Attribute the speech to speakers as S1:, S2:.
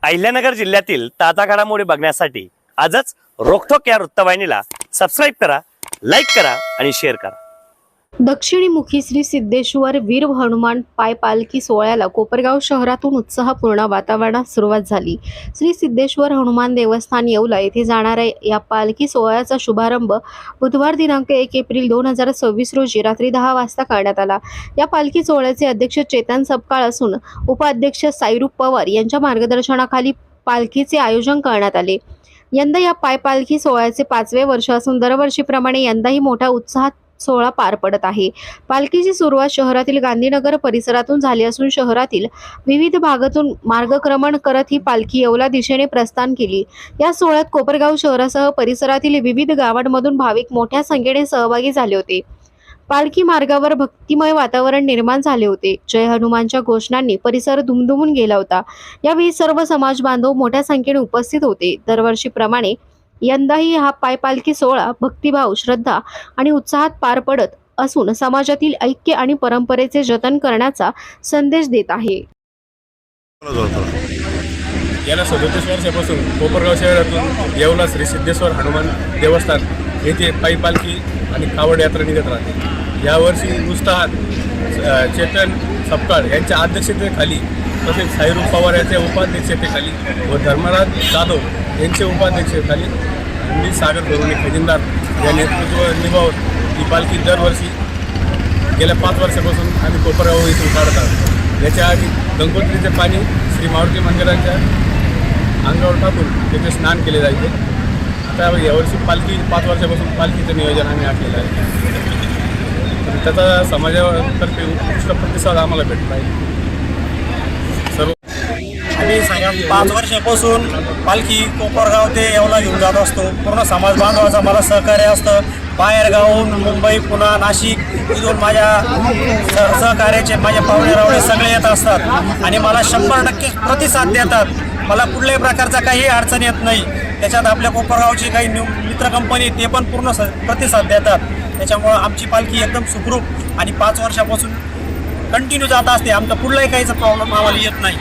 S1: अहिल्यानगर जिल्ह्यातील ताजा घडामोडी बघण्यासाठी आजच रोखोक या वृत्तवाहिनीला सबस्क्राईब करा, लाईक करा आणि शेअर करा।
S2: दक्षिणीमुखी श्री सिद्धेश्वर वीर हनुमान पाय पालखी सोहळ्याला कोपरगाव शहरातून उत्साहपूर्ण वातावरणात सुरुवात झाली। श्री सिद्धेश्वर हनुमान देवस्थान येवला येथे जाणाऱ्या या पालखी सोहळ्याचा शुभारंभ बुधवार दिनांक 1 एप्रिल 2026 रोजी रात्री 10 वाजता करण्यात आला। या पालखी सोहळ्याचे अध्यक्ष चेतन सपकाळ असून उपाध्यक्ष साईरूप पवार यांच्या मार्गदर्शनाखाली पालखीचे आयोजन करण्यात आले। यंदा या पाय पालखी सोहळ्याचे 5वे वर्ष असून दरवर्षीप्रमाणे यंदाही मोठ्या उत्साहात सोहळा पार पडत आहे। पालखीची सुरुवात शहरातील गांधीनगर परिसरातून झाली असून शहरातील विविध भागातून मार्गक्रमण करत ही पालखी येवला दिशेने प्रस्थान केली। या सोहळ्यात कोपरगाव शहरासह परिसरातील विविध गावांमधून भाविक मोठ्या संख्येने सहभागी झाले होते। पालखी मार्गावर भक्तिमय वातावरण निर्माण झाले होते। जय हनुमानच्या घोषणांनी परिसर दुमदुमून गेला होता। यावेळी सर्व समाज बांधव मोठ्या संख्येने उपस्थित होते। दरवर्षीप्रमाणे यंदाही हा पाय पालखी सोहळा भक्तिभाव, श्रद्धा आणि उत्साहात पार पडत असून समाजातील ऐक्य आणि परंपरेचे जतन करण्याचा संदेश देत आहे।
S3: गेल्या 37 वर्षापासून कोपरगाव शहरातून येवला श्री सिद्धेश्वर हनुमान देवस्थान येथे पायी पालखी आणि कावड यात्रा निघत राहते। यावर्षी उत्साहात चेतन सपकाळ यांच्या अध्यक्षतेखाली तसेच साईरूप पवार यांच्या उपाध्यक्षतेखाली व धर्मराज जाधव यांच्या उपाध्यक्षतेखाली मी सागर गरुणे खजिनदार या नेतृत्व निभावत ही पालखी दरवर्षी गेल्या 5 वर्षापासून आम्ही कोपरगाव इथून काढत आहोत। याच्या आधी गंगोत्रीचे पाणी श्री मारुती मंदिराच्या अंगावर टाकून त्याचे स्नान केले जायचे। आता यावर्षी पालखी 5 वर्षापासून पालखीचं नियोजन आम्ही आखलेलं आहे। त्याचा समाजातर्फे उत्कृष्ट प्रतिसाद आम्हाला भेटत आहे। सर्व
S4: आम्ही 5 वर्षापासून पालखी कोपरगाव ते येवला घेऊन जात असतो। पूर्ण समाज बांधवाचा मला सहकार्य असतं। बाहेर गावून मुंबई, पुणे, नाशिक इथून माझ्या सहकार्याचे माझे पाहुणे रावळे सगळे येत असतात आणि मला 100% प्रतिसाद देतात। मला कुठल्याही प्रकारचा काही अडचण येत नाही। त्याच्यात आपल्या कोपरगावची काही मित्र कंपनी ते पण पूर्ण प्रतिसाद देतात। त्याच्यामुळं आमची पालखी एकदम सुखरूप आणि 5 वर्षापासून कंटिन्यू जात असते। आमचा कुठलाही काहीचा प्रॉब्लेम आम्हाला येत नाही।